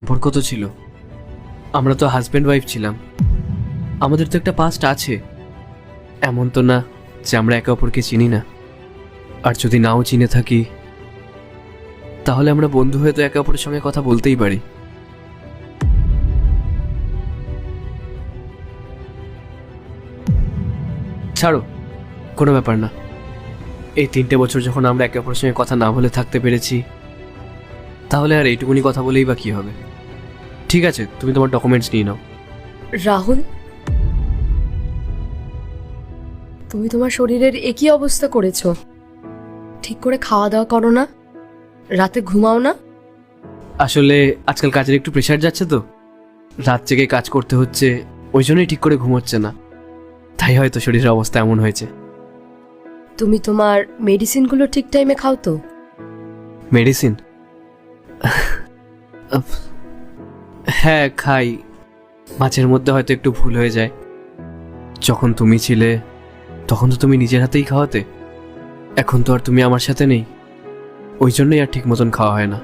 সম্পর্ক তো ছিল, আমরা তো হাজব্যান্ড ওয়াইফ ছিলাম, আমাদের তো একটা পাস্ট আছে। এমন তো না যে আমরা একে অপরকে চিনি না। আর যদি নাও চিনে থাকি তাহলে আমরা বন্ধু হয়ে তো একে অপরের সঙ্গে কথা বলতেই পারি। ছাড়ো, কোনো ব্যাপার না। এই 3টে বছর যখন আমরা একে অপরের সঙ্গে কথা না বলে থাকতে পেরেছি, তাহলে আর এইটুকুনি কথা বলেই বা কি হবে। ঠিক আছে, তুমি তোমার ডকুমেন্টস নিয়ে নাও। রাহুল, তুমি তোমার শরীরের একই অবস্থা করেছো। ঠিক করে খাওয়া দাওয়া করো না, রাতে ঘুমাও না। আসলে আজকাল কাজের একটু প্রেশার যাচ্ছে তো, রাত জেগে কাজ করতে হচ্ছে, ওই জন্যই ঠিক করে ঘুম হচ্ছে না। তাই হয়তো শরীরের অবস্থা এমন হয়েছে। তুমি তোমার মেডিসিনগুলো ঠিক টাইমে খাও তো? মেডিসিন? হ্যাঁ, খাই। মাঝের মধ্যে হয়তো একটু ভুল হয়ে যায়। যখন তুমি ছিলে তখন তো তুমি নিজের হাতেই খাওয়াতে, এখন তো আর তুমি আমার সাথে নেই, ওই জন্যই আর ঠিক মতন খাওয়া হয় না।